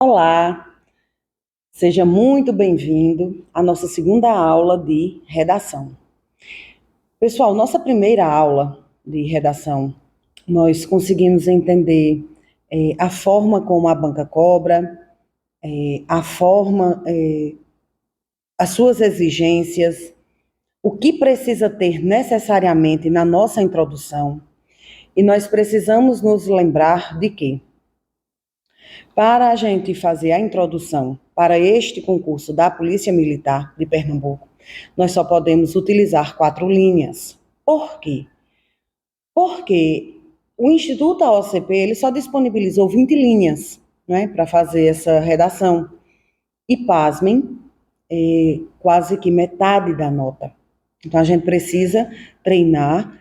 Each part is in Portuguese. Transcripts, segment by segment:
Olá, seja muito bem-vindo à nossa segunda aula de redação. Pessoal, nossa primeira aula de redação, nós conseguimos entender a forma como a banca cobra, a forma, as suas exigências, o que precisa ter necessariamente na nossa introdução. E nós precisamos nos lembrar de que, para a gente fazer a introdução para este concurso da Polícia Militar de Pernambuco, nós só podemos utilizar 4 linhas. Por quê? Porque o Instituto AOCP ele só disponibilizou 20 linhas, né, para fazer essa redação. E, pasmem, quase que metade da nota. Então, a gente precisa treinar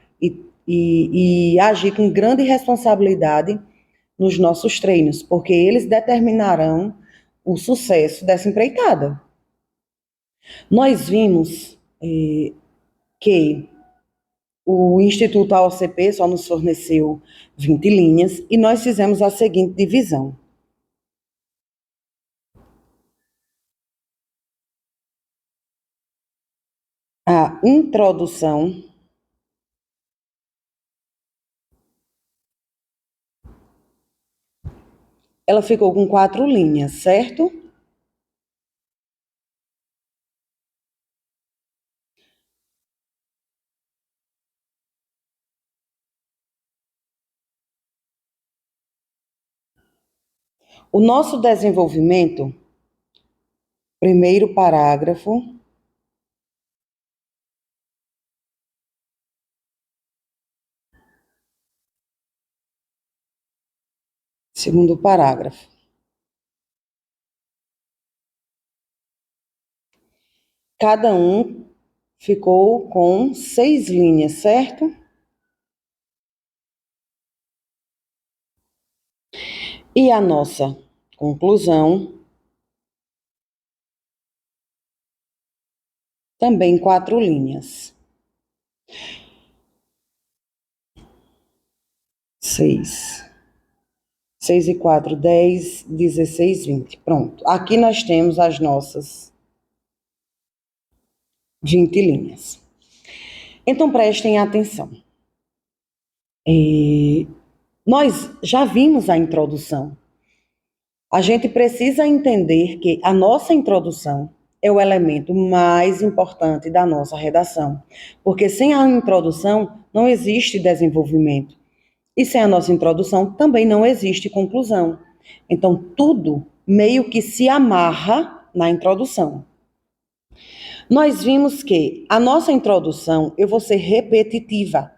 e agir com grande responsabilidade nos nossos treinos, porque eles determinarão o sucesso dessa empreitada. Nós vimos que o Instituto AOCP só nos forneceu 20 linhas e nós fizemos a seguinte divisão. A introdução ela ficou com 4 linhas, certo? O nosso desenvolvimento, primeiro parágrafo, segundo parágrafo. Cada um ficou com 6 linhas, certo? E a nossa conclusão, também 4 linhas. 6. 6 e 4, 10, 16, 20. Pronto. Aqui nós temos as nossas 20 linhas. Então, prestem atenção. Nós já vimos a introdução. A gente precisa entender que a nossa introdução é o elemento mais importante da nossa redação, porque sem a introdução não existe desenvolvimento. E sem a nossa introdução também não existe conclusão. Então, tudo meio que se amarra na introdução. Nós vimos que a nossa introdução, eu vou ser repetitiva,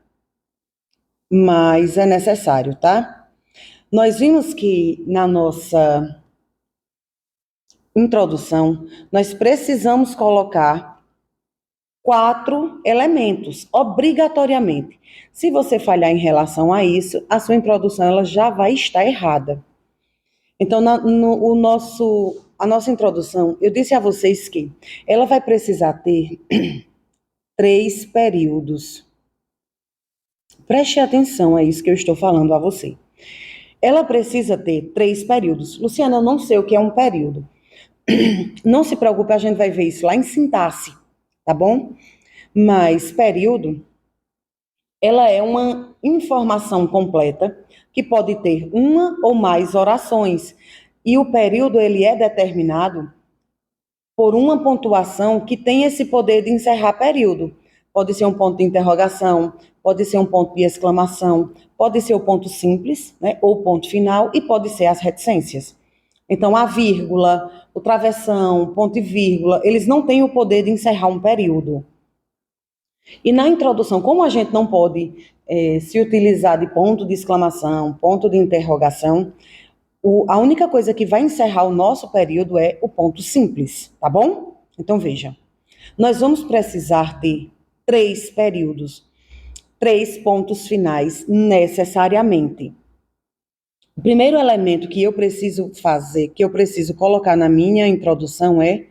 mas é necessário, tá? Nós vimos que na nossa introdução, nós precisamos colocar 4 elementos, obrigatoriamente. Se você falhar em relação a isso, a sua introdução ela já vai estar errada. Então, a nossa introdução, eu disse a vocês que ela vai precisar ter 3 períodos. Preste atenção a isso que eu estou falando a você. Ela precisa ter 3 períodos. Luciana, eu não sei o que é um período. Não se preocupe, a gente vai ver isso lá em sintaxe, tá bom? Mas período, ela é uma informação completa que pode ter uma ou mais orações. E o período, ele é determinado por uma pontuação que tem esse poder de encerrar período. Pode ser um ponto de interrogação, pode ser um ponto de exclamação, pode ser o ponto simples, né, ou o ponto final, e pode ser as reticências. Então, a vírgula, o travessão, ponto e vírgula, eles não têm o poder de encerrar um período. E na introdução, como a gente não pode se utilizar de ponto de exclamação, ponto de interrogação, a única coisa que vai encerrar o nosso período é o ponto simples, tá bom? Então, veja, nós vamos precisar ter 3 períodos, 3 pontos finais necessariamente. O primeiro elemento que eu preciso fazer, que eu preciso colocar na minha introdução é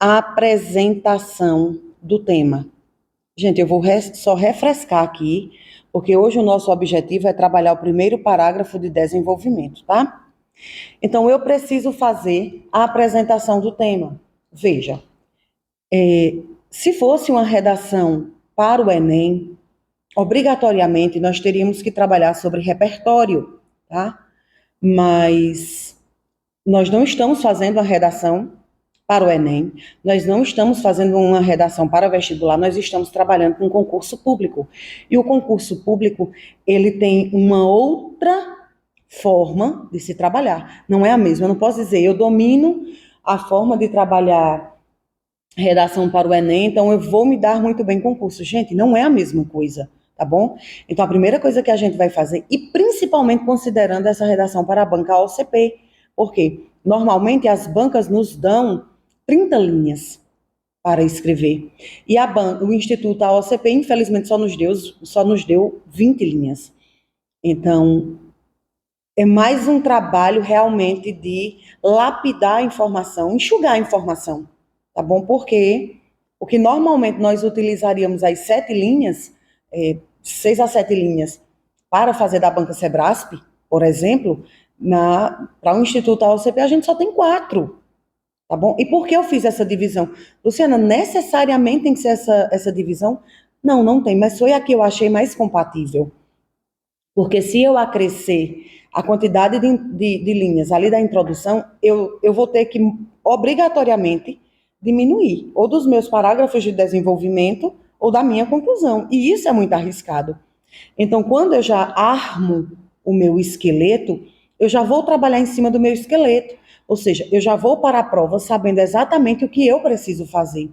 a apresentação do tema. Gente, eu vou só refrescar aqui, porque hoje o nosso objetivo é trabalhar o primeiro parágrafo de desenvolvimento, tá? Então, eu preciso fazer a apresentação do tema. Veja, se fosse uma redação para o Enem, obrigatoriamente nós teríamos que trabalhar sobre repertório, tá? Mas nós não estamos fazendo a redação para o Enem, nós não estamos fazendo uma redação para vestibular, nós estamos trabalhando com concurso público. E o concurso público, ele tem uma outra forma de se trabalhar, não é a mesma. Eu não posso dizer, eu domino a forma de trabalhar redação para o Enem, então eu vou me dar muito bem em concurso. Gente, não é a mesma coisa, tá bom? Então a primeira coisa que a gente vai fazer, e principalmente considerando essa redação para a banca OCP, porque normalmente as bancas nos dão 30 linhas para escrever. E o Instituto AOCP, infelizmente, só nos deu 20 linhas. Então, é mais um trabalho realmente de lapidar a informação, enxugar a informação, tá bom? Porque normalmente nós utilizaríamos as 7 linhas, 6 a 7 linhas, para fazer da banca Sebrasp, por exemplo, para o Instituto AOCP a gente só tem 4. Tá bom? E por que eu fiz essa divisão? Luciana, necessariamente tem que ser essa divisão? Não, não tem, mas foi a que eu achei mais compatível. Porque se eu acrescer a quantidade de linhas ali da introdução, eu vou ter que, obrigatoriamente, diminuir, ou dos meus parágrafos de desenvolvimento, ou da minha conclusão. E isso é muito arriscado. Então, quando eu já armo o meu esqueleto, eu já vou trabalhar em cima do meu esqueleto. Ou seja, eu já vou para a prova sabendo exatamente o que eu preciso fazer.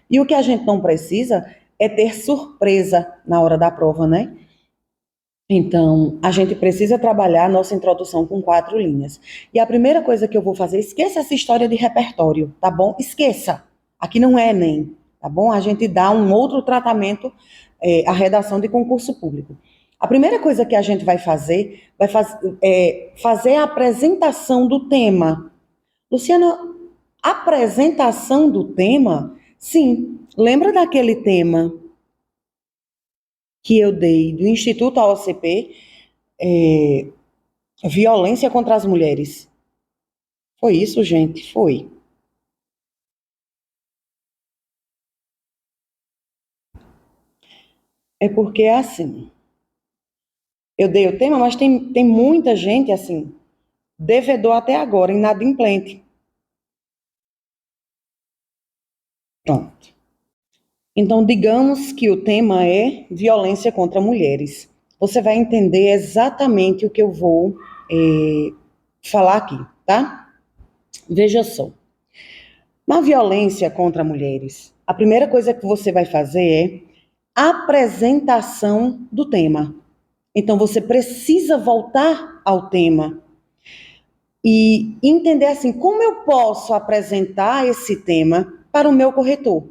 E o que a gente não precisa é ter surpresa na hora da prova, né? Então, a gente precisa trabalhar a nossa introdução com 4 linhas. E a primeira coisa que eu vou fazer, esqueça essa história de repertório, tá bom? Esqueça. Aqui não é Enem, tá bom? A gente dá um outro tratamento à redação de concurso público. A primeira coisa que a gente vai fazer fazer a apresentação do tema. Luciana, apresentação do tema? Sim. Lembra daquele tema que eu dei do Instituto AOCP, violência contra as mulheres? Foi isso, gente? Foi. É porque é assim. Eu dei o tema, mas tem muita gente assim, devedor até agora, inadimplente. Pronto. Então, digamos que o tema é violência contra mulheres. Você vai entender exatamente o que eu vou falar aqui, tá? Veja só. Na violência contra mulheres, a primeira coisa que você vai fazer é apresentação do tema. Então, você precisa voltar ao tema e entender assim, como eu posso apresentar esse tema para o meu corretor?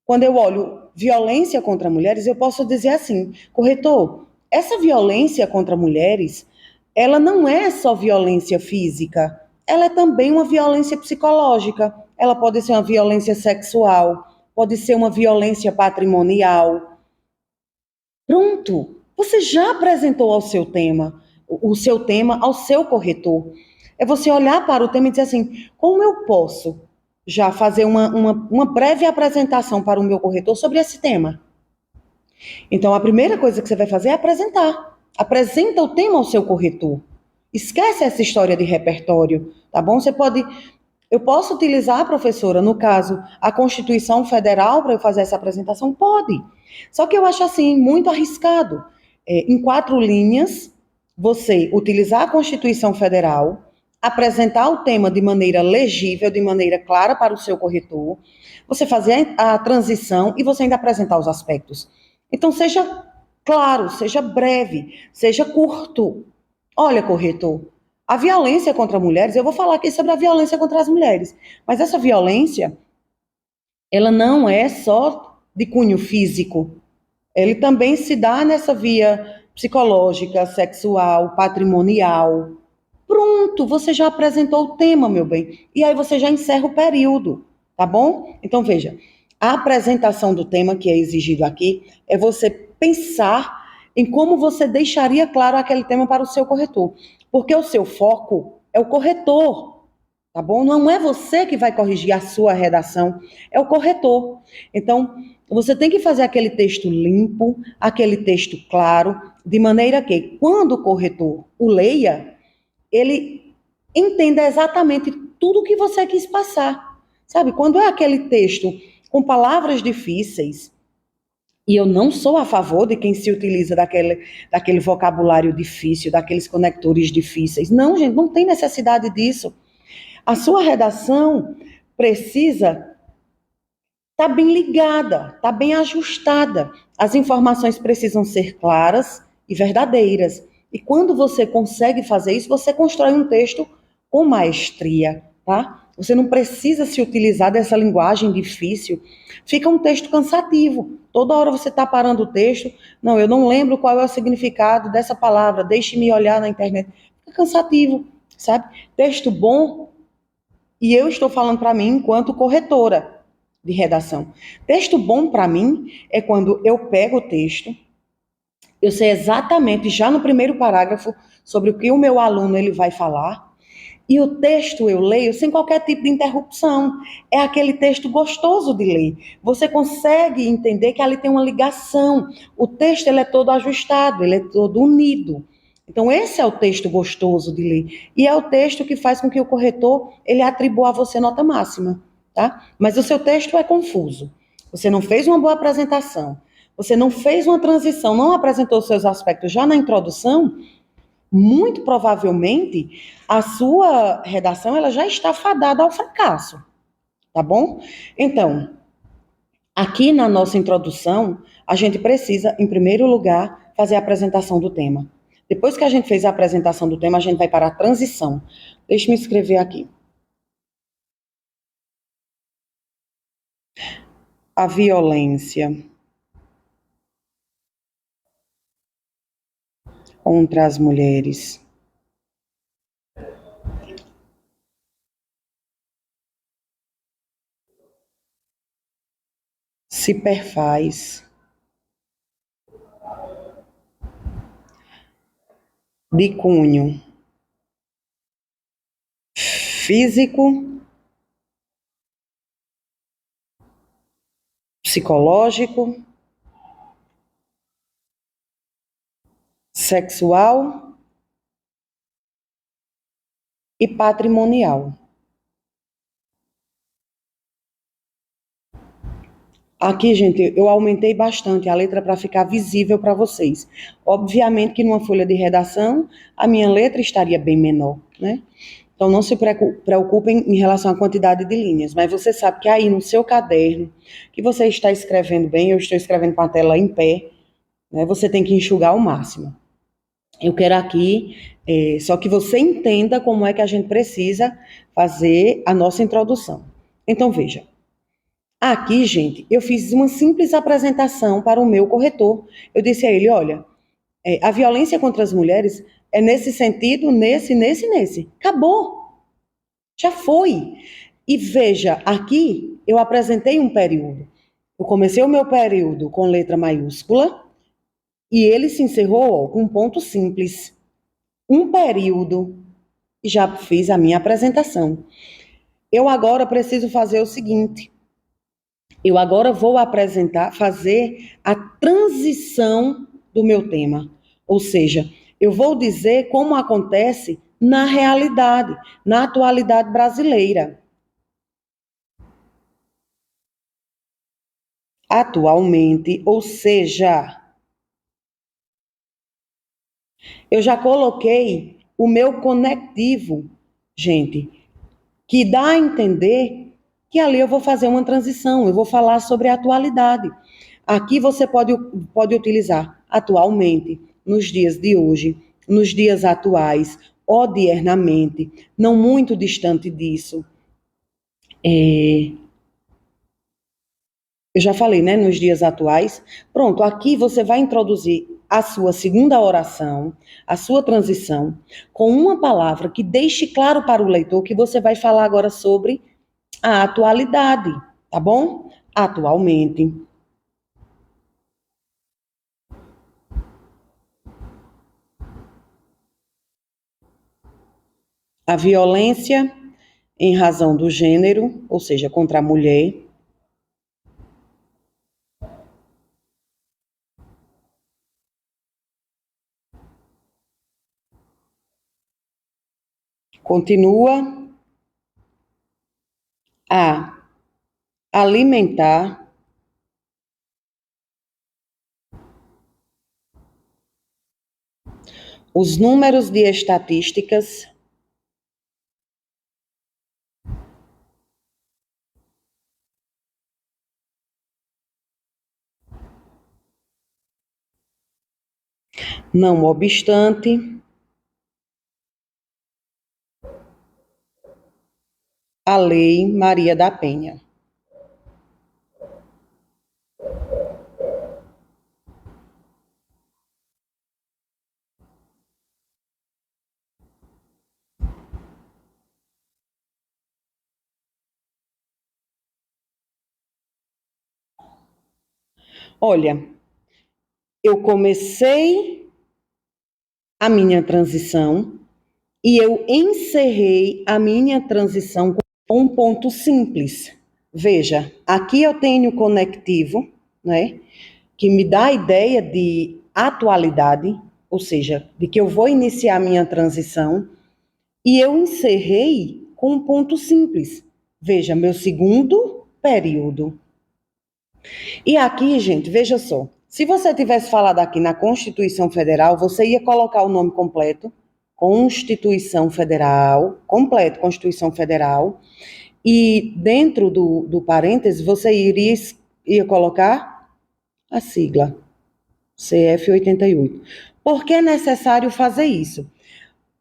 Quando eu olho violência contra mulheres, eu posso dizer assim, corretor, essa violência contra mulheres, ela não é só violência física, ela é também uma violência psicológica, ela pode ser uma violência sexual, pode ser uma violência patrimonial. Pronto, você já apresentou ao seu tema, o seu tema ao seu corretor. É você olhar para o tema e dizer assim, como eu posso já fazer uma breve apresentação para o meu corretor sobre esse tema? Então, a primeira coisa que você vai fazer é apresentar. Apresenta o tema ao seu corretor. Esquece essa história de repertório, tá bom? Eu posso utilizar, professora, no caso, a Constituição Federal para eu fazer essa apresentação? Pode. Só que eu acho assim, muito arriscado. Em 4 linhas, você utilizar a Constituição Federal, apresentar o tema de maneira legível, de maneira clara para o seu corretor, você fazer a transição e você ainda apresentar os aspectos. Então, seja claro, seja breve, seja curto. Olha, corretor, a violência contra mulheres, eu vou falar aqui sobre a violência contra as mulheres, mas essa violência, ela não é só de cunho físico, ele também se dá nessa via psicológica, sexual, patrimonial. Pronto, você já apresentou o tema, meu bem. E aí você já encerra o período, tá bom? Então veja, a apresentação do tema que é exigido aqui é você pensar em como você deixaria claro aquele tema para o seu corretor. Porque o seu foco é o corretor, tá bom? Não é você que vai corrigir a sua redação, é o corretor. Então, você tem que fazer aquele texto limpo, aquele texto claro, de maneira que, quando o corretor o leia, ele entenda exatamente tudo o que você quis passar. Sabe, quando é aquele texto com palavras difíceis, e eu não sou a favor de quem se utiliza daquele vocabulário difícil, daqueles conectores difíceis. Não, gente, não tem necessidade disso. A sua redação precisa estar bem ligada, estar bem ajustada. As informações precisam ser claras e verdadeiras. E quando você consegue fazer isso, você constrói um texto com maestria, tá? Você não precisa se utilizar dessa linguagem difícil. Fica um texto cansativo. Toda hora você está parando o texto. Não, eu não lembro qual é o significado dessa palavra. Deixe-me olhar na internet. Fica cansativo, sabe? Texto bom, e eu estou falando para mim enquanto corretora de redação. Texto bom para mim é quando eu pego o texto, eu sei exatamente já no primeiro parágrafo sobre o que o meu aluno ele vai falar, e o texto eu leio sem qualquer tipo de interrupção. É aquele texto gostoso de ler. Você consegue entender que ali tem uma ligação. O texto ele é todo ajustado, ele é todo unido. Então esse é o texto gostoso de ler. E é o texto que faz com que o corretor ele atribua a você nota máxima, tá? Mas o seu texto é confuso. Você não fez uma boa apresentação. Você não fez uma transição, não apresentou seus aspectos já na introdução, muito provavelmente a sua redação ela já está fadada ao fracasso, tá bom? Então, aqui na nossa introdução, a gente precisa, em primeiro lugar, fazer a apresentação do tema. Depois que a gente fez a apresentação do tema, a gente vai para a transição. Deixa eu escrever aqui. A violência contra as mulheres se perfaz de cunho físico, psicológico, sexual e patrimonial. Aqui, gente, eu aumentei bastante a letra para ficar visível para vocês. Obviamente que numa folha de redação, a minha letra estaria bem menor, né? Então, não se preocupem em relação à quantidade de linhas, mas você sabe que aí no seu caderno, que você está escrevendo bem, eu estou escrevendo com a tela em pé, né? Você tem que enxugar ao máximo. Eu quero aqui, só que você entenda como é que a gente precisa fazer a nossa introdução. Então, veja. Aqui, gente, eu fiz uma simples apresentação para o meu corretor. Eu disse a ele: olha, a violência contra as mulheres é nesse sentido, nesse. Acabou, já foi. E veja, aqui eu apresentei um período. Eu comecei o meu período com letra maiúscula e ele se encerrou com um ponto simples. Um período e já fiz a minha apresentação. Eu agora preciso fazer o seguinte. Eu agora vou apresentar, fazer a transição do meu tema. Ou seja, eu vou dizer como acontece na realidade, na atualidade brasileira. Atualmente, ou seja, eu já coloquei o meu conectivo, gente, que dá a entender que ali eu vou fazer uma transição, eu vou falar sobre a atualidade. Aqui você pode utilizar atualmente, nos dias de hoje, nos dias atuais, odiernamente, não muito distante disso. Eu já falei, né, nos dias atuais. Pronto, aqui você vai introduzir a sua segunda oração, a sua transição, com uma palavra que deixe claro para o leitor que você vai falar agora sobre a atualidade, tá bom? Atualmente. A violência em razão do gênero, ou seja, contra a mulher. Continua a alimentar os números de estatísticas não obstante a Lei Maria da Penha. Olha, eu comecei a minha transição e eu encerrei a minha transição com um ponto simples. Veja, aqui eu tenho conectivo, né, que me dá a ideia de atualidade, ou seja, de que eu vou iniciar a minha transição, e eu encerrei com um ponto simples. Veja, meu segundo período. E aqui, gente, veja só, se você tivesse falado aqui na Constituição Federal, você ia colocar o nome completo, Constituição Federal, completo, Constituição Federal, e dentro do parêntese você ia colocar a sigla, CF 88. Por que é necessário fazer isso?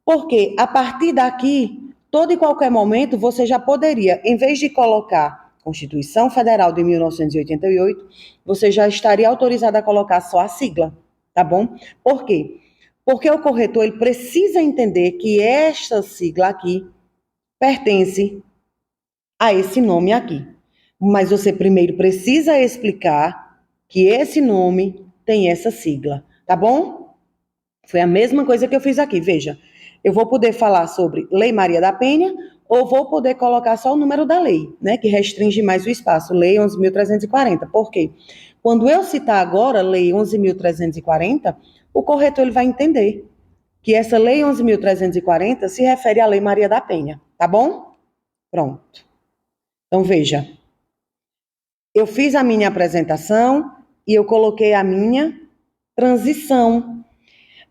Porque a partir daqui, todo e qualquer momento, você já poderia, em vez de colocar Constituição Federal de 1988, você já estaria autorizado a colocar só a sigla, tá bom? Por quê? Porque o corretor ele precisa entender que esta sigla aqui pertence a esse nome aqui. Mas você primeiro precisa explicar que esse nome tem essa sigla, tá bom? Foi a mesma coisa que eu fiz aqui, veja. Eu vou poder falar sobre Lei Maria da Penha ou vou poder colocar só o número da lei, né, que restringe mais o espaço, Lei 11.340. Por quê? Quando eu citar agora Lei 11.340, o corretor ele vai entender que essa Lei 11.340 se refere à Lei Maria da Penha, tá bom? Pronto. Então, veja, eu fiz a minha apresentação e eu coloquei a minha transição.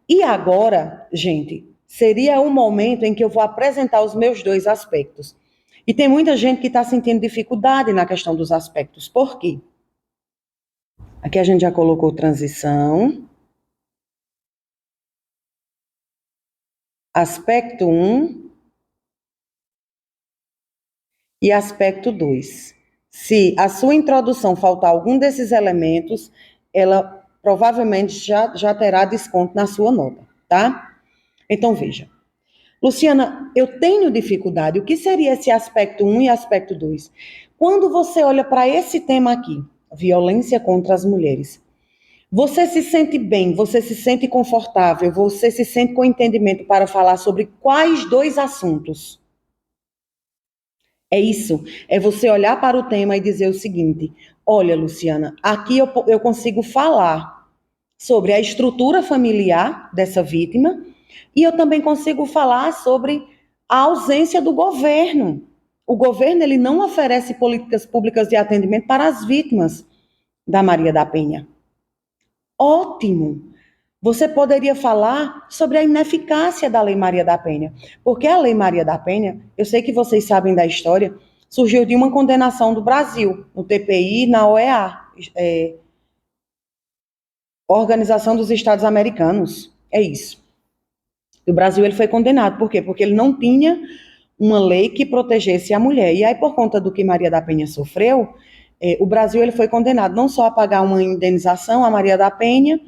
E agora, gente, seria o momento em que eu vou apresentar os meus dois aspectos. E tem muita gente que está sentindo dificuldade na questão dos aspectos. Por quê? Aqui a gente já colocou transição, aspecto 1 e aspecto 2. Se a sua introdução faltar algum desses elementos, ela provavelmente já terá desconto na sua nota, tá? Então, veja. Luciana, eu tenho dificuldade. O que seria esse aspecto 1 e aspecto 2? Quando você olha para esse tema aqui, violência contra as mulheres, você se sente bem, você se sente confortável, você se sente com entendimento para falar sobre quais dois assuntos? É isso, é você olhar para o tema e dizer o seguinte: olha, Luciana, aqui eu consigo falar sobre a estrutura familiar dessa vítima e eu também consigo falar sobre a ausência do governo. O governo ele não oferece políticas públicas de atendimento para as vítimas da Maria da Penha. Ótimo! Você poderia falar sobre a ineficácia da Lei Maria da Penha, porque a Lei Maria da Penha, eu sei que vocês sabem da história, surgiu de uma condenação do Brasil, no TPI, na OEA, Organização dos Estados Americanos. É isso. O Brasil ele foi condenado, por quê? Porque ele não tinha uma lei que protegesse a mulher. E aí, por conta do que Maria da Penha sofreu, o Brasil ele foi condenado não só a pagar uma indenização a Maria da Penha,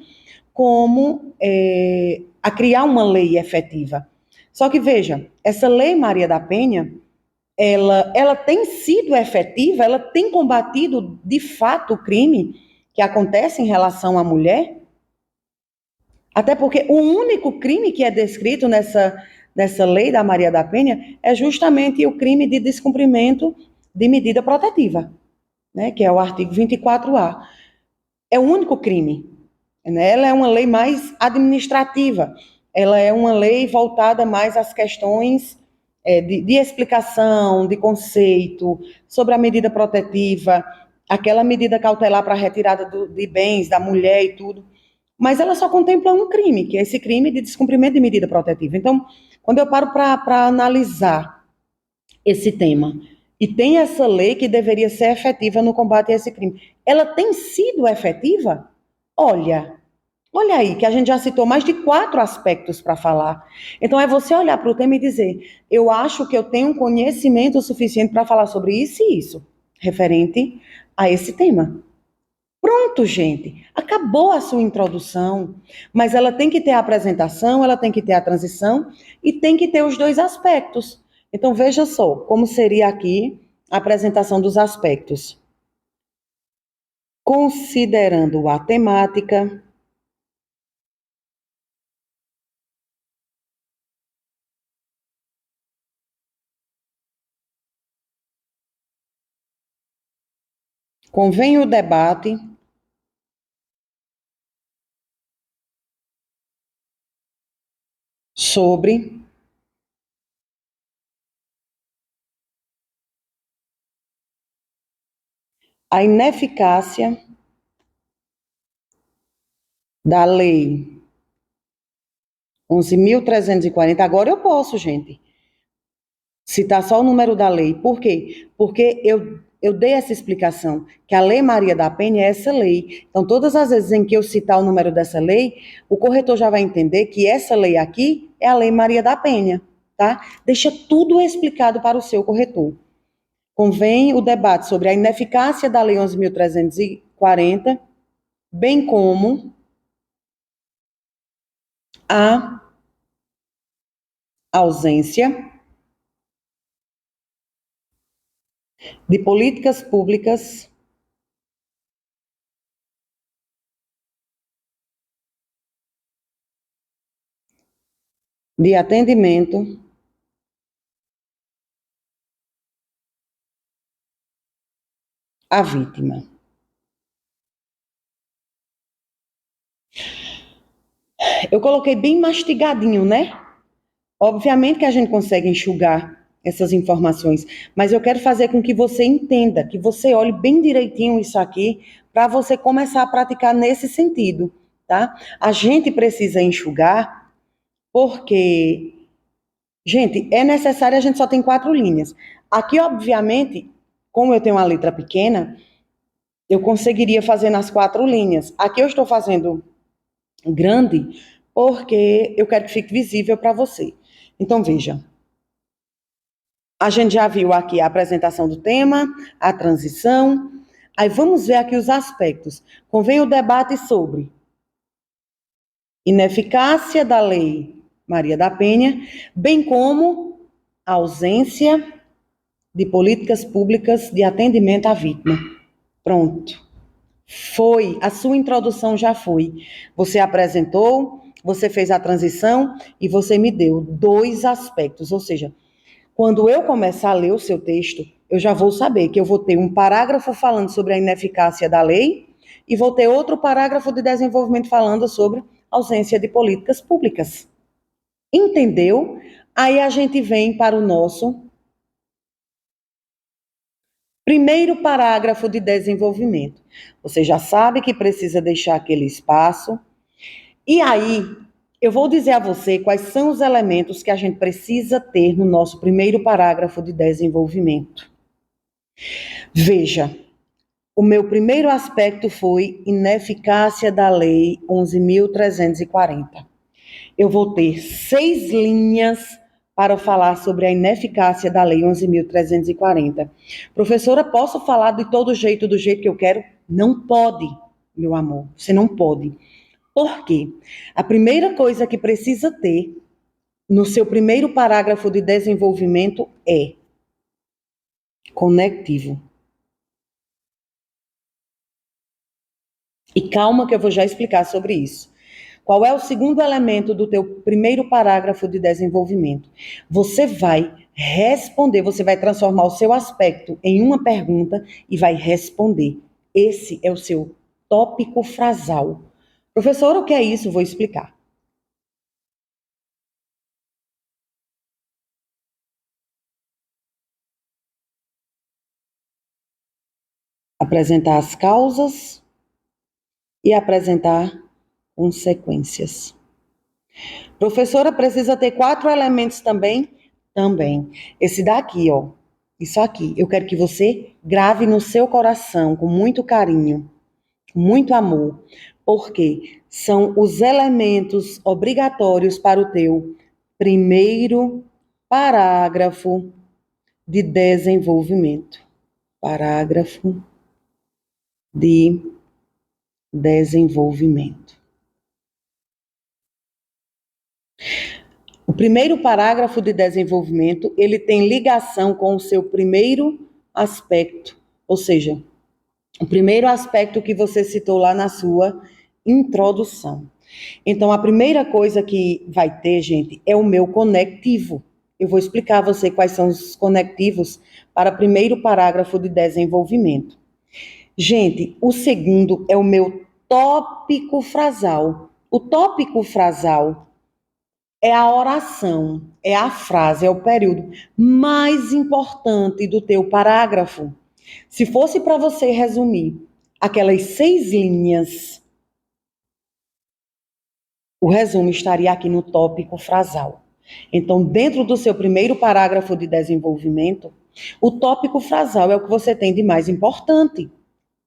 como a criar uma lei efetiva. Só que, veja, essa lei Maria da Penha, ela tem sido efetiva, ela tem combatido, de fato, o crime que acontece em relação à mulher? Até porque o único crime que é descrito dessa lei da Maria da Penha é justamente o crime de descumprimento de medida protetiva, né, que é o artigo 24A. É o único crime, né? Ela é uma lei mais administrativa, ela é uma lei voltada mais às questões de explicação, de conceito, sobre a medida protetiva, aquela medida cautelar para a retirada de bens da mulher e tudo. Mas ela só contempla um crime, que é esse crime de descumprimento de medida protetiva. Então, quando eu paro para analisar esse tema, e tem essa lei que deveria ser efetiva no combate a esse crime, ela tem sido efetiva? Olha, olha aí, que a gente já citou mais de 4 aspectos para falar. Então, é você olhar para o tema e dizer: eu acho que eu tenho conhecimento suficiente para falar sobre isso e isso, referente a esse tema. Pronto, gente. Acabou a sua introdução. Mas ela tem que ter a apresentação, ela tem que ter a transição e tem que ter os dois aspectos. Então, veja só como seria aqui a apresentação dos aspectos. Considerando a temática, convém o debate sobre a ineficácia da Lei 11.340. Agora eu posso, gente, citar só o número da lei. Por quê? Porque eu dei essa explicação, que a Lei Maria da Penha é essa lei. Então, todas as vezes em que eu citar o número dessa lei, o corretor já vai entender que essa lei aqui é a Lei Maria da Penha, tá? Deixa tudo explicado para o seu corretor. Convém o debate sobre a ineficácia da Lei 11.340, bem como a ausência de políticas públicas de atendimento à vítima. Eu coloquei bem mastigadinho, né? Obviamente que a gente consegue enxugar essas informações, mas eu quero fazer com que você entenda, que você olhe bem direitinho isso aqui, para você começar a praticar nesse sentido, tá? A gente precisa enxugar, porque, gente, é necessário, a gente só tem 4 linhas. Aqui, obviamente, como eu tenho uma letra pequena, eu conseguiria fazer nas 4 linhas. Aqui eu estou fazendo grande, porque eu quero que fique visível para você. Então, veja, a gente já viu aqui a apresentação do tema, a transição. Aí vamos ver aqui os aspectos. Convém o debate sobre ineficácia da Lei Maria da Penha, bem como a ausência de políticas públicas de atendimento à vítima. Pronto. Foi, a sua introdução já foi. Você apresentou, você fez a transição e você me deu 2 aspectos, ou seja, quando eu começar a ler o seu texto, eu já vou saber que eu vou ter um parágrafo falando sobre a ineficácia da lei e vou ter outro parágrafo de desenvolvimento falando sobre ausência de políticas públicas. Entendeu? Aí a gente vem para o nosso primeiro parágrafo de desenvolvimento. Você já sabe que precisa deixar aquele espaço. E aí, eu vou dizer a você quais são os elementos que a gente precisa ter no nosso primeiro parágrafo de desenvolvimento. Veja, o meu primeiro aspecto foi ineficácia da Lei 11.340. Eu vou ter 6 linhas para falar sobre a ineficácia da Lei 11.340. Professora, posso falar de todo jeito, do jeito que eu quero? Não pode, meu amor, você não pode. Por quê? A primeira coisa que precisa ter no seu primeiro parágrafo de desenvolvimento é conectivo. E calma que eu vou já explicar sobre isso. Qual é o segundo elemento do teu primeiro parágrafo de desenvolvimento? Você vai responder, você vai transformar o seu aspecto em uma pergunta e vai responder. Esse é o seu tópico frasal. Professora, o que é isso? Vou explicar. Apresentar as causas e apresentar consequências. Professora, precisa ter 4 elementos também? Também. Esse daqui, ó. Isso aqui. Eu quero que você grave no seu coração com muito carinho, com muito amor, porque são os elementos obrigatórios para o teu primeiro parágrafo de desenvolvimento. Parágrafo de desenvolvimento. O primeiro parágrafo de desenvolvimento, ele tem ligação com o seu primeiro aspecto, ou seja, o primeiro aspecto que você citou lá na sua introdução. Então, a primeira coisa que vai ter, gente, é o meu conectivo. Eu vou explicar a você quais são os conectivos para o primeiro parágrafo de desenvolvimento. Gente, o segundo é o meu tópico frasal. O tópico frasal é a oração, é a frase, é o período mais importante do teu parágrafo. Se fosse para você resumir aquelas 6 linhas, o resumo estaria aqui no tópico frasal. Então, dentro do seu primeiro parágrafo de desenvolvimento, o tópico frasal é o que você tem de mais importante.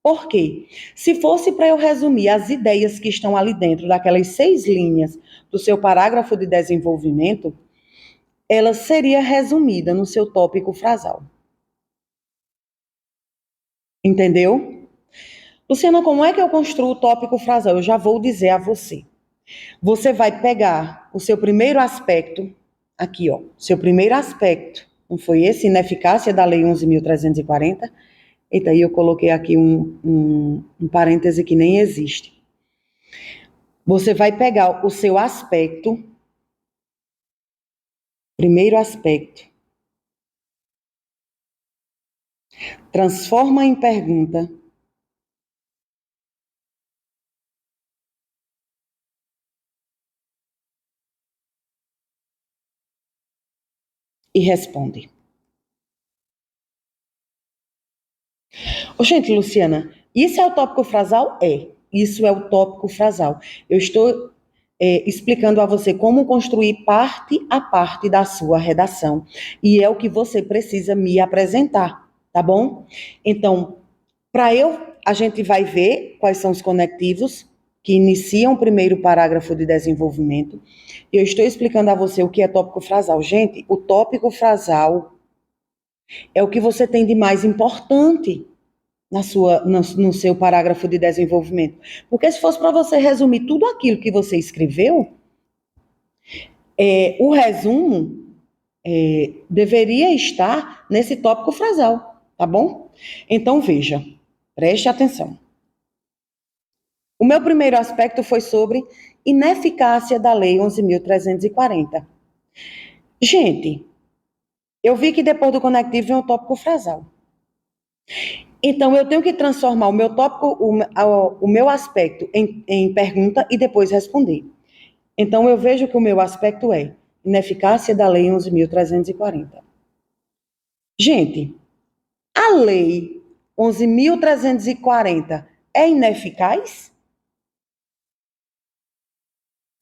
Por quê? Se fosse para eu resumir as ideias que estão ali dentro daquelas 6 linhas do seu parágrafo de desenvolvimento, ela seria resumida no seu tópico frasal. Entendeu? Luciana, como é que eu construo o tópico frasal? Eu já vou dizer a você. Você vai pegar o seu primeiro aspecto, aqui ó, seu primeiro aspecto, não foi esse? Ineficácia da Lei 11.340? Eita, aí eu coloquei aqui um parêntese que nem existe. Você vai pegar o seu aspecto, primeiro aspecto, transforma em pergunta e responde. Gente, Luciana, isso é o tópico frasal? É, isso é o tópico frasal. Eu estou explicando a você como construir parte a parte da sua redação. E é o que você precisa me apresentar, tá bom? Então, a gente vai ver quais são os conectivos que iniciam o primeiro parágrafo de desenvolvimento. E eu estou explicando a você o que é tópico frasal. Gente, o tópico frasal é o que você tem de mais importante no seu parágrafo de desenvolvimento. Porque se fosse para você resumir tudo aquilo que você escreveu, o resumo deveria estar nesse tópico frasal, tá bom? Então, veja, preste atenção. O meu primeiro aspecto foi sobre ineficácia da Lei 11.340. Gente, eu vi que depois do conectivo vem o tópico frasal. Então, eu tenho que transformar o meu tópico, o meu aspecto em pergunta e depois responder. Então, eu vejo que o meu aspecto é ineficácia da Lei 11.340. Gente, a Lei 11.340 é ineficaz?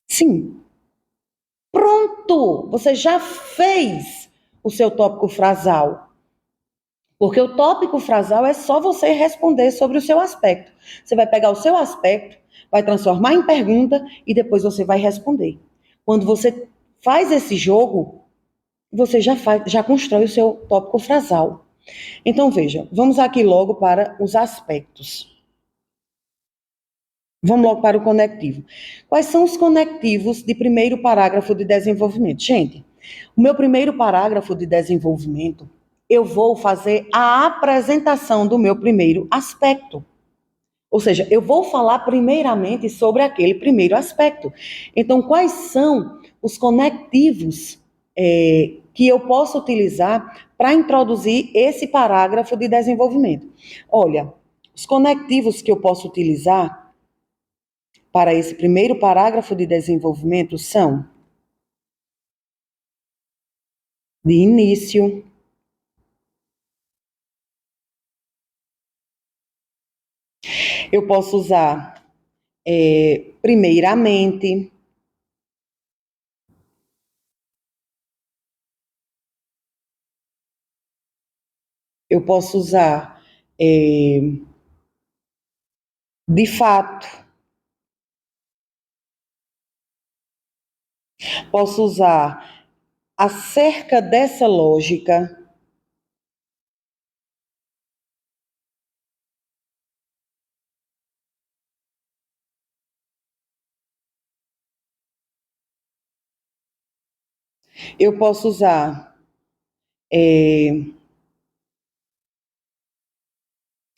Sim. Pronto! Você já fez o seu tópico frasal. Porque o tópico frasal é só você responder sobre o seu aspecto. Você vai pegar o seu aspecto, vai transformar em pergunta e depois você vai responder. Quando você faz esse jogo, você já constrói o seu tópico frasal. Então, veja, vamos aqui logo para os aspectos. Vamos logo para o conectivo. Quais são os conectivos de primeiro parágrafo de desenvolvimento? Gente, o meu primeiro parágrafo de desenvolvimento, eu vou fazer a apresentação do meu primeiro aspecto. Ou seja, eu vou falar primeiramente sobre aquele primeiro aspecto. Então, quais são os conectivos que eu posso utilizar para introduzir esse parágrafo de desenvolvimento? Olha, os conectivos que eu posso utilizar para esse primeiro parágrafo de desenvolvimento são de início, eu posso usar primeiramente, eu posso usar de fato, posso usar acerca dessa lógica, eu posso usar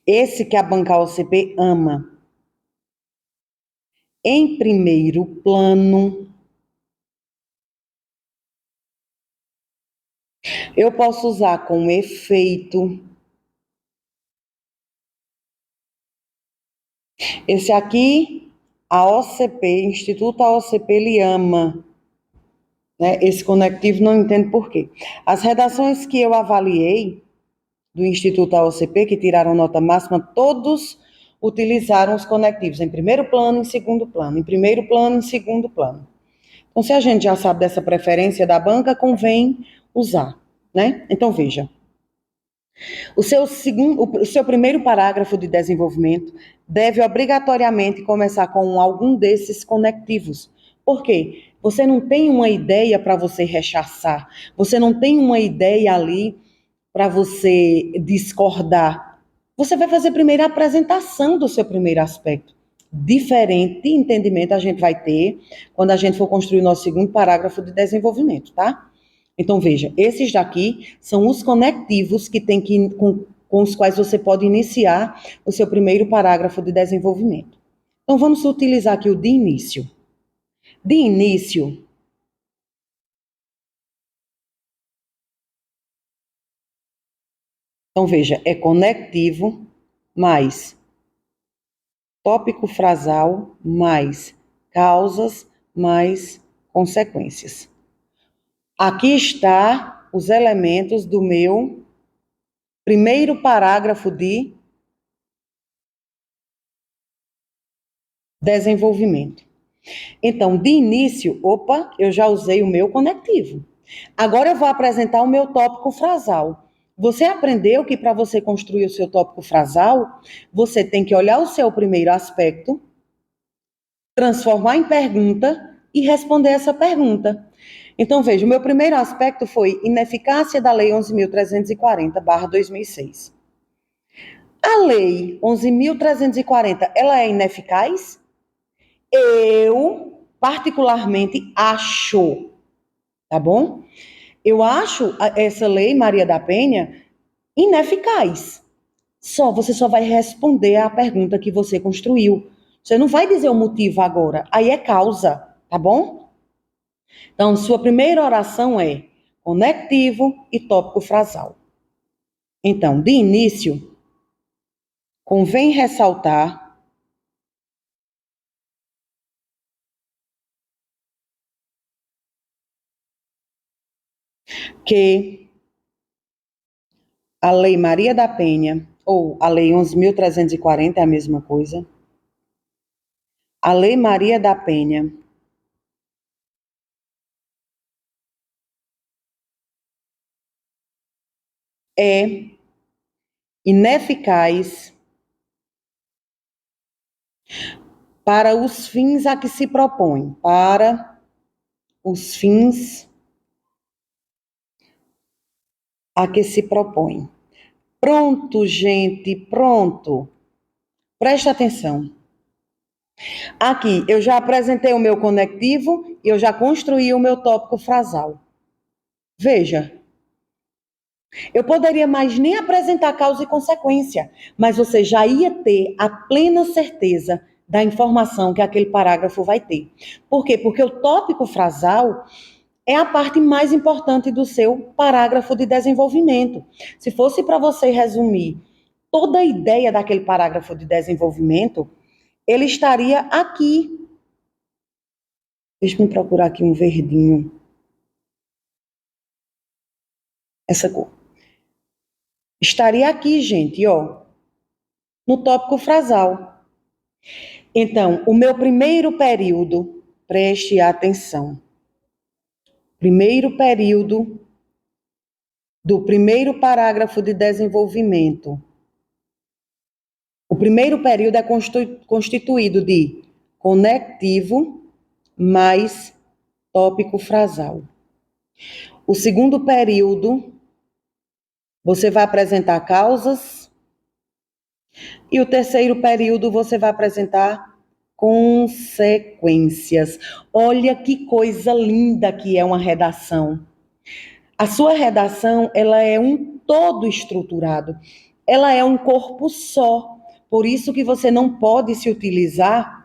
esse que a banca OCP ama. Em primeiro plano, eu posso usar com efeito. Esse aqui, a OCP, Instituto AOCP, ele ama. Né? Esse conectivo não entendo por quê. As redações que eu avaliei do Instituto AOCP, que tiraram nota máxima, todos utilizaram os conectivos em primeiro plano, em segundo plano, em primeiro plano, em segundo plano. Então, se a gente já sabe dessa preferência da banca, convém usar, né? Então, veja. O seu primeiro parágrafo de desenvolvimento deve obrigatoriamente começar com algum desses conectivos. Por quê? Você não tem uma ideia para você rechaçar, você não tem uma ideia ali para você discordar. Você vai fazer primeiro a apresentação do seu primeiro aspecto. Diferente entendimento a gente vai ter quando a gente for construir o nosso segundo parágrafo de desenvolvimento, tá? Então, veja, esses daqui são os conectivos que tem que, com os quais você pode iniciar o seu primeiro parágrafo de desenvolvimento. Então, vamos utilizar aqui o de início. De início, então veja, é conectivo mais tópico frasal mais causas mais consequências. Aqui está os elementos do meu primeiro parágrafo de desenvolvimento. Então, de início, opa, eu já usei o meu conectivo. Agora eu vou apresentar o meu tópico frasal. Você aprendeu que para você construir o seu tópico frasal, você tem que olhar o seu primeiro aspecto, transformar em pergunta e responder essa pergunta. Então, veja, o meu primeiro aspecto foi ineficácia da Lei 11.340/2006. A Lei 11.340, ela é ineficaz? Eu, particularmente, acho, tá bom? Eu acho essa lei, Maria da Penha, ineficaz. Você só vai responder à pergunta que você construiu. Você não vai dizer o motivo agora. Aí é causa, tá bom? Então, sua primeira oração é conectivo e tópico frasal. Então, de início, convém ressaltar que a Lei Maria da Penha, ou a Lei 11.340 é a mesma coisa, a Lei Maria da Penha é ineficaz para os fins a que se propõe, para os fins a que se propõe. Pronto, gente, pronto. Presta atenção. Aqui, eu já apresentei o meu conectivo e eu já construí o meu tópico frasal. Veja, Eu poderia mais nem apresentar causa e consequência, mas você já ia ter a plena certeza da informação que aquele parágrafo vai ter. Por quê? Porque o tópico frasal é a parte mais importante do seu parágrafo de desenvolvimento. Se fosse para você resumir toda a ideia daquele parágrafo de desenvolvimento, ele estaria aqui. Deixa eu procurar aqui um verdinho. Essa cor. Estaria aqui, gente, ó, no tópico frasal. Então, o meu primeiro período, preste atenção. Primeiro período do primeiro parágrafo de desenvolvimento. O primeiro período é constituído de conectivo mais tópico frasal. O segundo período, você vai apresentar causas. E o terceiro período, você vai apresentar consequências. Olha que coisa linda que é uma redação. A sua redação, ela é um todo estruturado. Ela é um corpo só. Por isso que você não pode se utilizar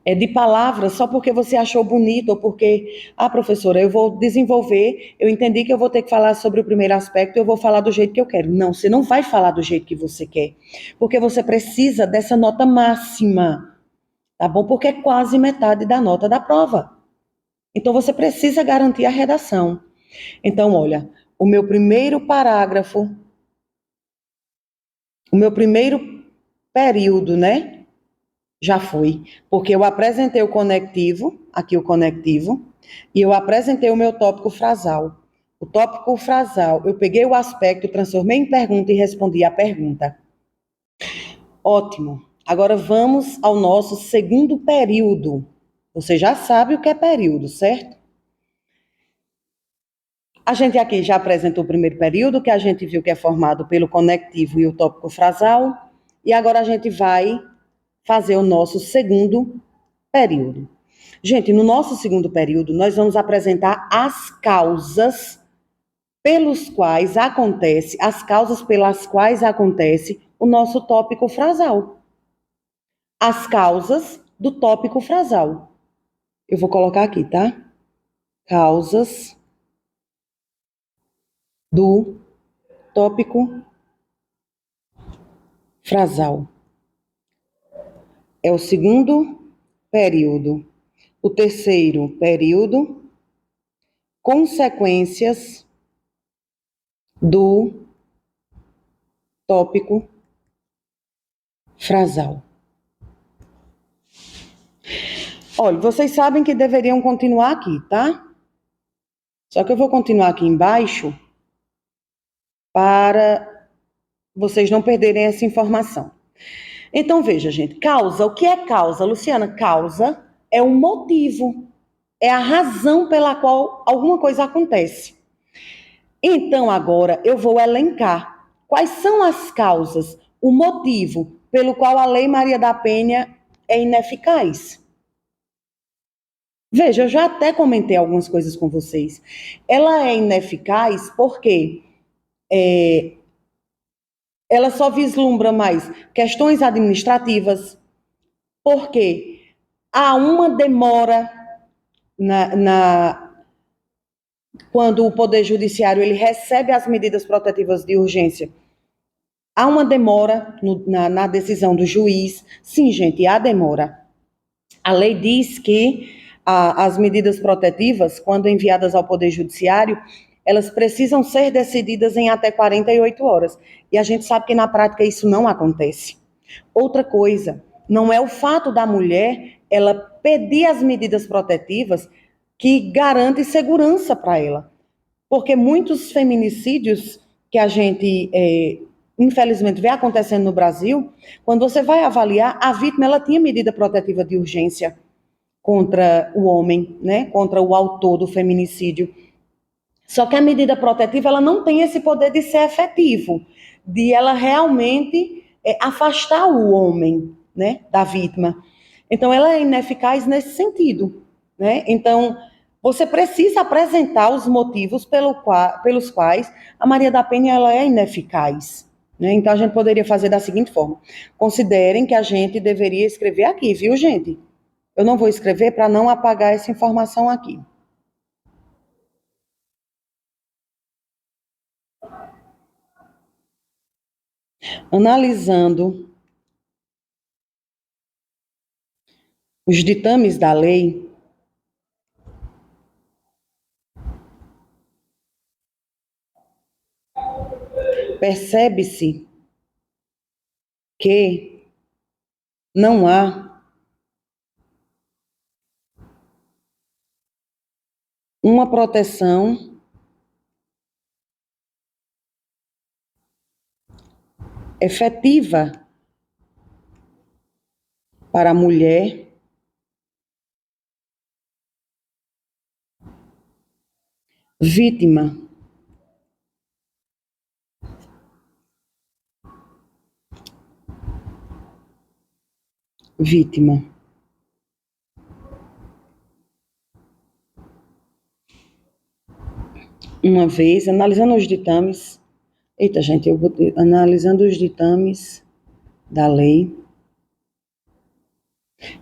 de palavras só porque você achou bonito ou porque, professora, eu vou desenvolver, eu entendi que eu vou ter que falar sobre o primeiro aspecto, eu vou falar do jeito que eu quero. Não, você não vai falar do jeito que você quer, porque você precisa dessa nota máxima, tá bom? Porque é quase metade da nota da prova. Então você precisa garantir a redação. Então, olha, o meu primeiro parágrafo, o meu primeiro período, né? Já foi, porque eu apresentei o conectivo, aqui o conectivo, e eu apresentei o meu tópico frasal. O tópico frasal, eu peguei o aspecto, transformei em pergunta e respondi a pergunta. Ótimo. Agora vamos ao nosso segundo período. Você já sabe o que é período, certo? A gente aqui já apresentou o primeiro período, que a gente viu que é formado pelo conectivo e o tópico frasal, e agora a gente vai fazer o nosso segundo período. Gente, no nosso segundo período, nós vamos apresentar as causas pelas quais acontece o nosso tópico frasal. As causas do tópico frasal. Eu vou colocar aqui, tá? Causas do tópico frasal. É o segundo período. O terceiro período, consequências do tópico frasal. Olha, vocês sabem que deveriam continuar aqui, tá? Só que eu vou continuar aqui embaixo para vocês não perderem essa informação. Então, veja, gente, causa, o que é causa? Luciana, causa é um motivo, é a razão pela qual alguma coisa acontece. Então, agora eu vou elencar quais são as causas, o motivo pelo qual a Lei Maria da Penha é ineficaz. Veja, eu já até comentei algumas coisas com vocês. Ela é ineficaz porque ela só vislumbra mais questões administrativas, porque há uma demora quando o Poder Judiciário ele recebe as medidas protetivas de urgência. Há uma demora na decisão do juiz. Sim, gente, há demora. A lei diz que as medidas protetivas, quando enviadas ao Poder Judiciário, elas precisam ser decididas em até 48 horas. E a gente sabe que na prática isso não acontece. Outra coisa, não é o fato da mulher ela pedir as medidas protetivas que garante segurança para ela. Porque muitos feminicídios que a gente, infelizmente, vê acontecendo no Brasil, quando você vai avaliar, a vítima ela tinha medida protetiva de urgência contra o homem, né? Contra o autor do feminicídio. Só que a medida protetiva ela não tem esse poder de ser efetivo, de ela realmente afastar o homem, né, da vítima. Então ela é ineficaz nesse sentido, né? Então Você precisa apresentar os motivos pelos quais a Maria da Penha ela é ineficaz. Né? Então, a gente poderia fazer da seguinte forma: considerem que a gente deveria escrever aqui, viu, gente? Eu não vou escrever para não apagar essa informação aqui. Analisando os ditames da lei, percebe-se que não há uma proteção efetiva para a mulher vítima. Vítima. Uma vez, analisando os ditames, eita, gente, analisando os ditames da lei,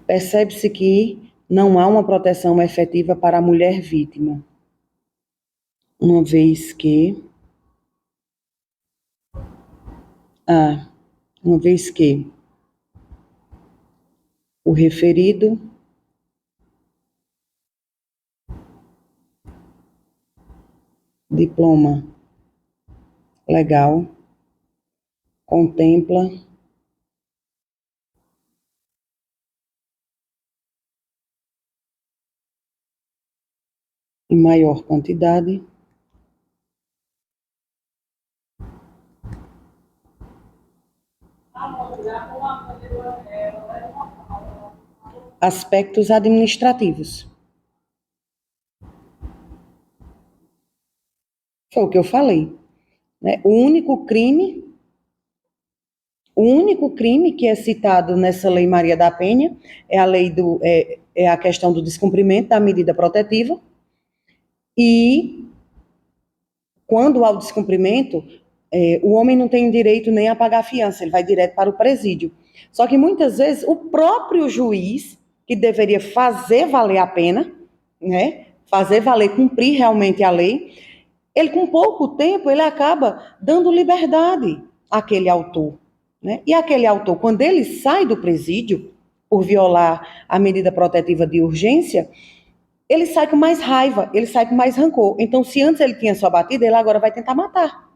percebe-se que não há uma proteção efetiva para a mulher vítima, uma vez que uma vez que o referido diploma legal contempla em maior quantidade aspectos administrativos. Foi o que eu falei, né? O único crime que é citado nessa Lei Maria da Penha é a é a questão do descumprimento da medida protetiva. E quando há o descumprimento, o homem não tem direito nem a pagar fiança, ele vai direto para o presídio. Só que muitas vezes o próprio juiz, que deveria fazer valer a pena, né, fazer valer, cumprir realmente a lei, ele com pouco tempo, ele acaba dando liberdade àquele autor. Né? E aquele autor, quando ele sai do presídio, por violar a medida protetiva de urgência, ele sai com mais raiva, ele sai com mais rancor. Então, se antes ele tinha só batido, ele agora vai tentar matar.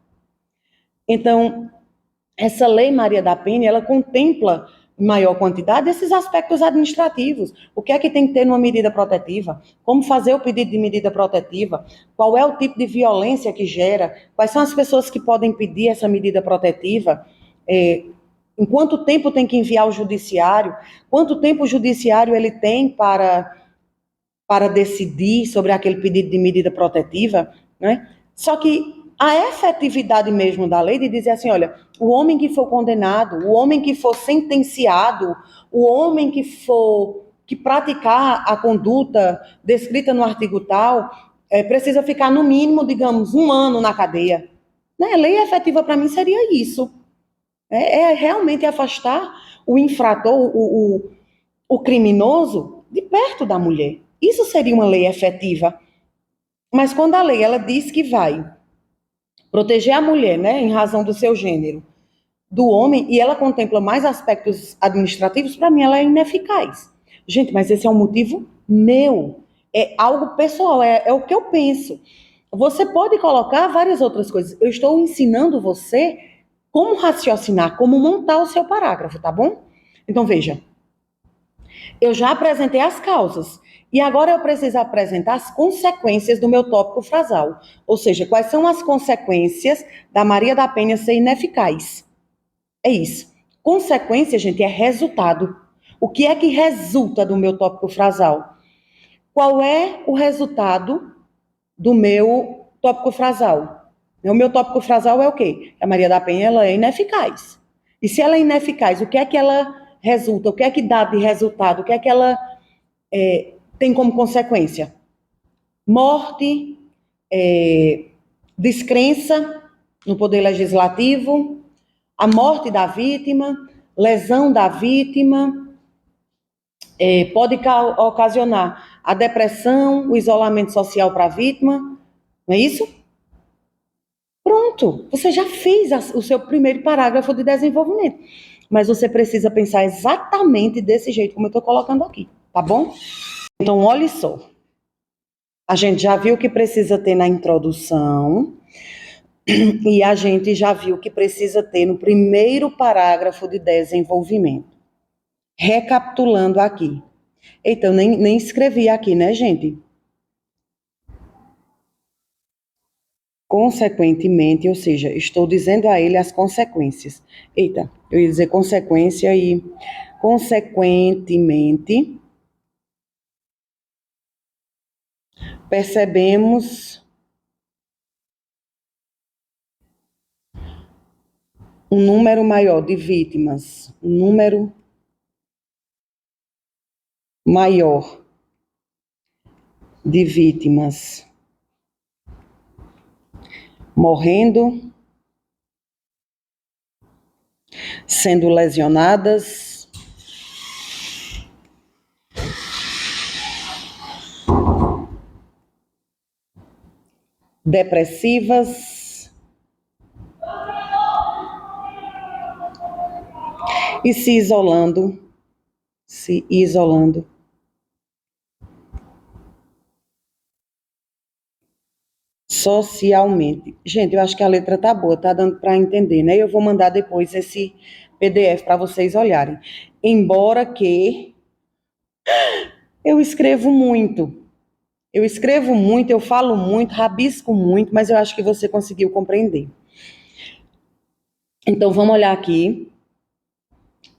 Então, essa lei Maria da Penha, ela contempla em maior quantidade esses aspectos administrativos. O que é que tem que ter numa medida protetiva? Como fazer o pedido de medida protetiva? Qual é o tipo de violência que gera? Quais são as pessoas que podem pedir essa medida protetiva? Em quanto tempo tem que enviar ao judiciário? Quanto tempo o judiciário ele tem para decidir sobre aquele pedido de medida protetiva, né? Só que a efetividade mesmo da lei de dizer assim, olha, o homem que for condenado, o homem que for sentenciado, o homem que praticar a conduta descrita no artigo tal, precisa ficar no mínimo, digamos, 1 ano na cadeia. Né? A lei efetiva para mim seria isso. É realmente afastar o infrator, o criminoso de perto da mulher. Isso seria uma lei efetiva. Mas quando a lei ela diz que vai proteger a mulher, né, em razão do seu gênero, do homem, e ela contempla mais aspectos administrativos, para mim ela é ineficaz. Gente, mas esse é um motivo meu. É algo pessoal, é o que eu penso. Você pode colocar várias outras coisas. Eu estou ensinando você como raciocinar, como montar o seu parágrafo, tá bom? Então, veja. Eu já apresentei as causas. E agora eu preciso apresentar as consequências do meu tópico frasal. Ou seja, quais são as consequências da Maria da Penha ser ineficaz. É isso. Consequência, gente, é resultado. O que é que resulta do meu tópico frasal? Qual é o resultado do meu tópico frasal? O meu tópico frasal é o quê? A Maria da Penha ela é ineficaz. E se ela é ineficaz, o que é que ela resulta? O que é que dá de resultado? O que é que ela tem como consequência? morte, descrença no poder legislativo, a morte da vítima, lesão da vítima, pode ocasionar a depressão, o isolamento social para a vítima, não é isso? Pronto, você já fez o seu primeiro parágrafo de desenvolvimento, mas você precisa pensar exatamente desse jeito como eu estou colocando aqui, tá bom? Então, olha só, a gente já viu que precisa ter na introdução e a gente já viu que precisa ter no primeiro parágrafo de desenvolvimento. Recapitulando aqui. Então, nem escrevi aqui, né, gente? Consequentemente, ou seja, estou dizendo a ele as consequências. Eita, eu ia dizer consequência e consequentemente percebemos um número maior de vítimas, um número maior de vítimas morrendo, sendo lesionadas, depressivas e se isolando socialmente. Gente, eu acho que a letra tá boa, tá dando para entender, né? Eu vou mandar depois esse PDF para vocês olharem. Embora que eu escrevo muito, eu falo muito, rabisco muito, mas eu acho que você conseguiu compreender. Então, vamos olhar aqui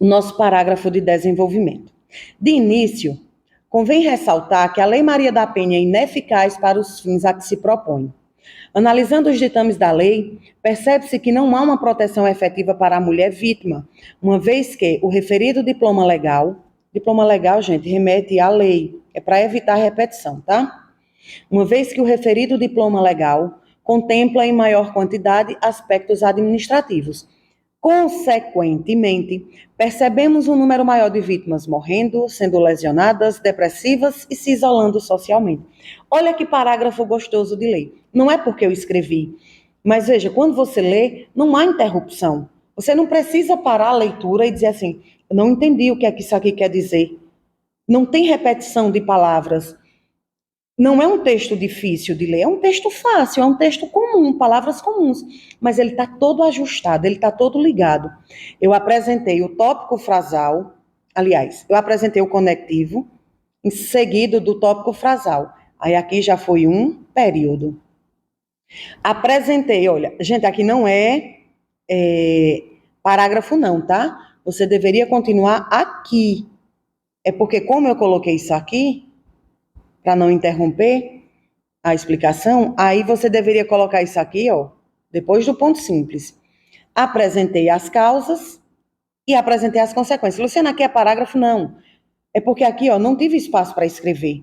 o nosso parágrafo de desenvolvimento. De início, convém ressaltar que a Lei Maria da Penha é ineficaz para os fins a que se propõe. Analisando os ditames da lei, percebe-se que não há uma proteção efetiva para a mulher vítima, uma vez que o referido diploma legal, gente, remete à lei, é para evitar repetição, tá? Uma vez que o referido diploma legal contempla em maior quantidade aspectos administrativos. Consequentemente, percebemos um número maior de vítimas morrendo, sendo lesionadas, depressivas e se isolando socialmente. Olha que parágrafo gostoso de ler. Não é porque eu escrevi, mas veja, quando você lê, não há interrupção. Você não precisa parar a leitura e dizer assim, eu não entendi o que é que isso aqui quer dizer. Não tem repetição de palavras. Não é um texto difícil de ler, é um texto fácil, é um texto comum, palavras comuns, mas ele está todo ajustado, ele está todo ligado. Eu apresentei o tópico frasal, aliás, eu apresentei o conectivo, em seguida do tópico frasal. Aí aqui já foi um período. Apresentei, olha, gente, aqui não é parágrafo não, tá? Você deveria continuar aqui. É porque como eu coloquei isso aqui, para não interromper a explicação, aí você deveria colocar isso aqui, ó, depois do ponto simples. Apresentei as causas e apresentei as consequências. Luciana, aqui é parágrafo? Não. É porque aqui, ó, não tive espaço para escrever.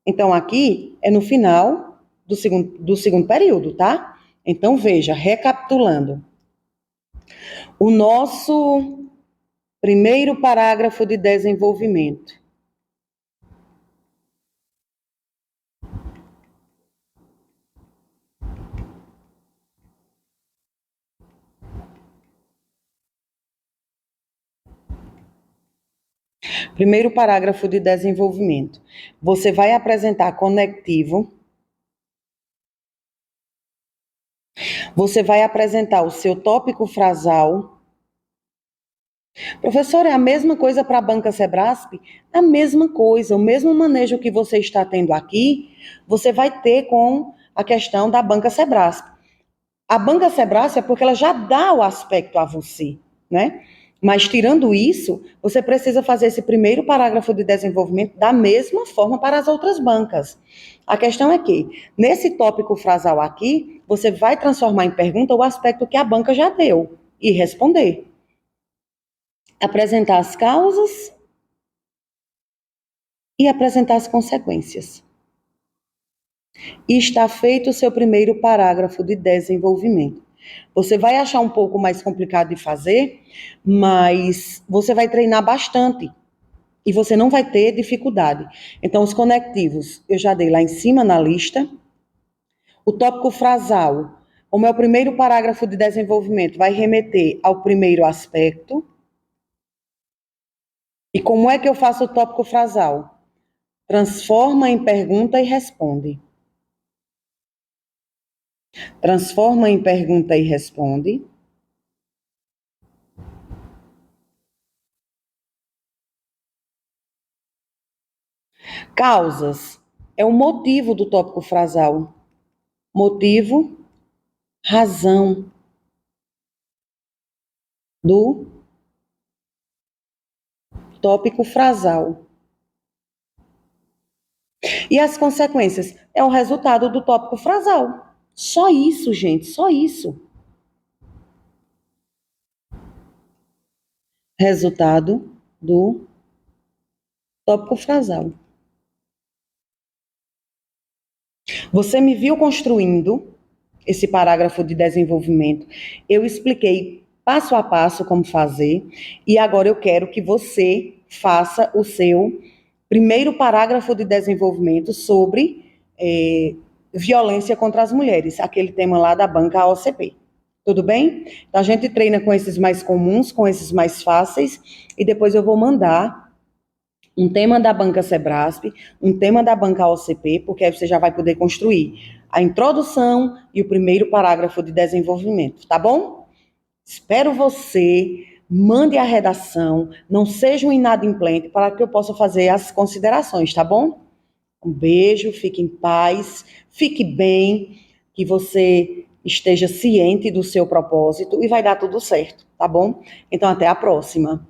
Então, aqui é no final do segundo período, tá? Então, veja, recapitulando. O nosso primeiro parágrafo de desenvolvimento. Primeiro parágrafo de desenvolvimento. Você vai apresentar conectivo. Você vai apresentar o seu tópico frasal. Professor, é a mesma coisa para a banca Sebrasp? A mesma coisa, o mesmo manejo que você está tendo aqui, você vai ter com a questão da banca Sebrasp. A banca Sebrasp é porque ela já dá o aspecto a você, né? Mas tirando isso, você precisa fazer esse primeiro parágrafo de desenvolvimento da mesma forma para as outras bancas. A questão é que, nesse tópico frasal aqui, você vai transformar em pergunta o aspecto que a banca já deu e responder. Apresentar as causas e apresentar as consequências. E está feito o seu primeiro parágrafo de desenvolvimento. Você vai achar um pouco mais complicado de fazer, mas você vai treinar bastante e você não vai ter dificuldade. Então, os conectivos eu já dei lá em cima na lista. O tópico frasal, como é o primeiro parágrafo de desenvolvimento, vai remeter ao primeiro aspecto. E como é que eu faço o tópico frasal? Transforma em pergunta e responde. Transforma em pergunta e responde. Causas é o motivo do tópico frasal. Motivo, razão do tópico frasal. E as consequências é o resultado do tópico frasal. Só isso, gente, só isso. Resultado do tópico frasal. Você me viu construindo esse parágrafo de desenvolvimento. Eu expliquei passo a passo como fazer e agora eu quero que você faça o seu primeiro parágrafo de desenvolvimento sobre violência contra as mulheres, aquele tema lá da banca OCP. Tudo bem? Então a gente treina com esses mais comuns, com esses mais fáceis e depois eu vou mandar um tema da banca Sebrasp, um tema da banca OCP, porque aí você já vai poder construir a introdução e o primeiro parágrafo de desenvolvimento, tá bom? Espero você, mande a redação, não seja um inadimplente para que eu possa fazer as considerações, tá bom? Um beijo, fique em paz, fique bem, que você esteja ciente do seu propósito e vai dar tudo certo, tá bom? Então até a próxima.